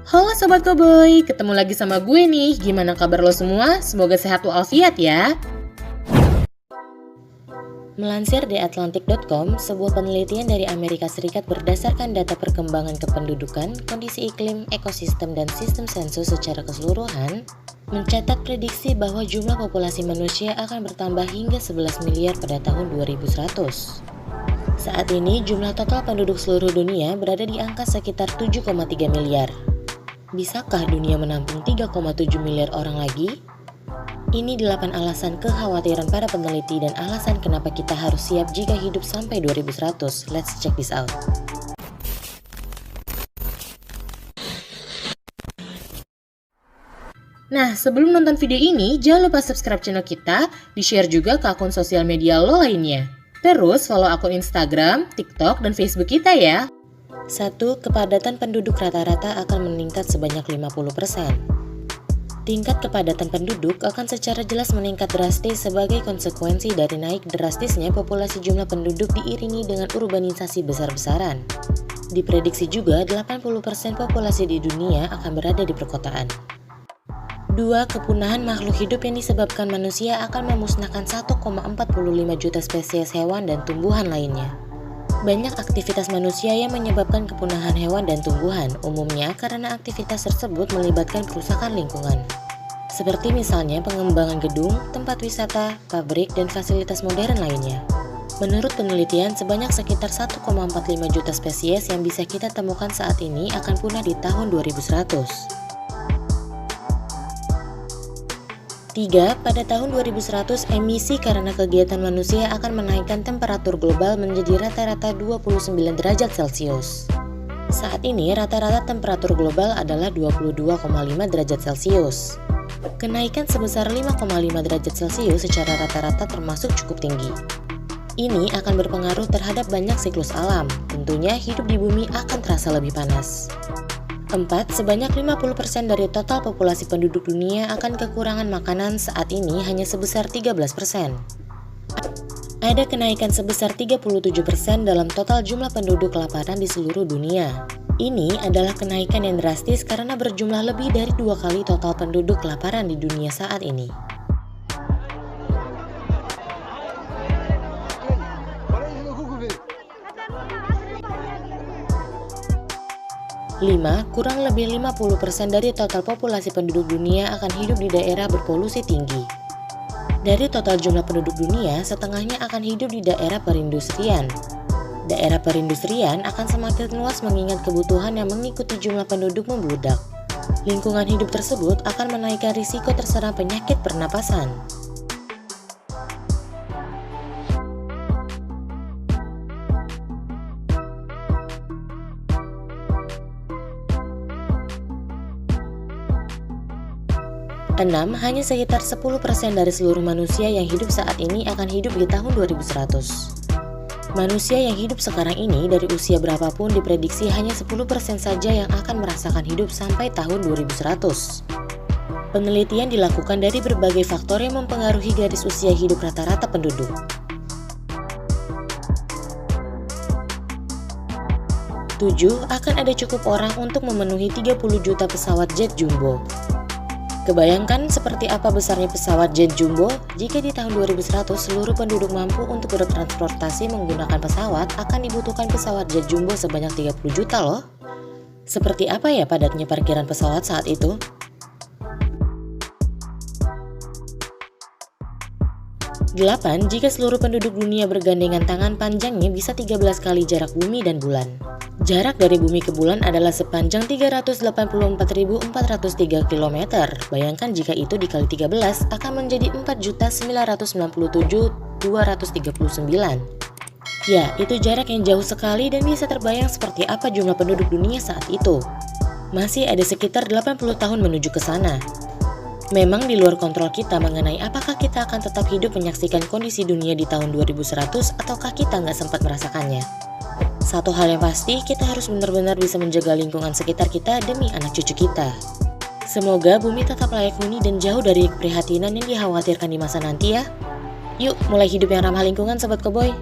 Halo Sobat Koboy, ketemu lagi sama gue nih. Gimana kabar lo semua? Semoga sehat walafiat ya. Melansir di Atlantic.com, sebuah penelitian dari Amerika Serikat berdasarkan data perkembangan kependudukan, kondisi iklim, ekosistem, dan sistem sensus secara keseluruhan, mencatat prediksi bahwa jumlah populasi manusia akan bertambah hingga 11 miliar pada tahun 2100. Saat ini, jumlah total penduduk seluruh dunia berada di angka sekitar 7,3 miliar. Bisakah dunia menampung 3,7 miliar orang lagi? Ini 8 alasan kekhawatiran para peneliti dan alasan kenapa kita harus siap jika hidup sampai 2100. Let's check this out. Nah, sebelum nonton video ini, jangan lupa subscribe channel kita, di-share juga ke akun sosial media lo lainnya. Terus follow akun Instagram, TikTok, dan Facebook kita ya. 1. Kepadatan penduduk rata-rata akan meningkat sebanyak 50%. Tingkat kepadatan penduduk akan secara jelas meningkat drastis sebagai konsekuensi dari naik drastisnya populasi jumlah penduduk diiringi dengan urbanisasi besar-besaran. Diprediksi juga 80% populasi di dunia akan berada di perkotaan. 2. Kepunahan makhluk hidup yang disebabkan manusia akan memusnahkan 1,45 juta spesies hewan dan tumbuhan lainnya. Banyak aktivitas manusia yang menyebabkan kepunahan hewan dan tumbuhan, umumnya karena aktivitas tersebut melibatkan kerusakan lingkungan. Seperti misalnya pengembangan gedung, tempat wisata, pabrik, dan fasilitas modern lainnya. Menurut penelitian, sebanyak sekitar 1,45 juta spesies yang bisa kita temukan saat ini akan punah di tahun 2100. 3. Pada tahun 2100, emisi karena kegiatan manusia akan menaikkan temperatur global menjadi rata-rata 29 derajat Celcius. Saat ini, rata-rata temperatur global adalah 22,5 derajat Celcius. Kenaikan sebesar 5,5 derajat Celcius secara rata-rata termasuk cukup tinggi. Ini akan berpengaruh terhadap banyak siklus alam, tentunya hidup di bumi akan terasa lebih panas. 4. Sebanyak 50% dari total populasi penduduk dunia akan kekurangan makanan saat ini hanya sebesar 13%. Ada kenaikan sebesar 37% dalam total jumlah penduduk kelaparan di seluruh dunia. Ini adalah kenaikan yang drastis karena berjumlah lebih dari 2 kali total penduduk kelaparan di dunia saat ini. 5. Kurang lebih 50% dari total populasi penduduk dunia akan hidup di daerah berpolusi tinggi. Dari total jumlah penduduk dunia, setengahnya akan hidup di daerah perindustrian. Daerah perindustrian akan semakin luas mengingat kebutuhan yang mengikuti jumlah penduduk membludak. Lingkungan hidup tersebut akan menaikkan risiko terserang penyakit pernapasan. Enam, hanya sekitar 10% dari seluruh manusia yang hidup saat ini akan hidup di tahun 2100. Manusia yang hidup sekarang ini dari usia berapapun diprediksi hanya 10% saja yang akan merasakan hidup sampai tahun 2100. Penelitian dilakukan dari berbagai faktor yang mempengaruhi garis usia hidup rata-rata penduduk. 7. Akan ada cukup orang untuk memenuhi 30 juta pesawat jet jumbo. Kebayangkan seperti apa besarnya pesawat jet jumbo jika di tahun 2100 seluruh penduduk mampu untuk bertransportasi menggunakan pesawat, akan dibutuhkan pesawat jet jumbo sebanyak 30 juta loh. Seperti apa ya padatnya parkiran pesawat saat itu? 8. Jika seluruh penduduk dunia bergandengan tangan, panjangnya bisa 13 kali jarak bumi dan bulan. Jarak dari bumi ke bulan adalah sepanjang 384.403 km. Bayangkan jika itu dikali 13 akan menjadi 4.997.239. Ya, itu jarak yang jauh sekali dan bisa terbayang seperti apa jumlah penduduk dunia saat itu. Masih ada sekitar 80 tahun menuju ke sana. Memang di luar kontrol kita mengenai apakah kita akan tetap hidup menyaksikan kondisi dunia di tahun 2100 ataukah kita nggak sempat merasakannya. Satu hal yang pasti, kita harus benar-benar bisa menjaga lingkungan sekitar kita demi anak cucu kita. Semoga bumi tetap layak huni dan jauh dari keprihatinan yang dikhawatirkan di masa nanti ya. Yuk, mulai hidup yang ramah lingkungan Sobat Koboy.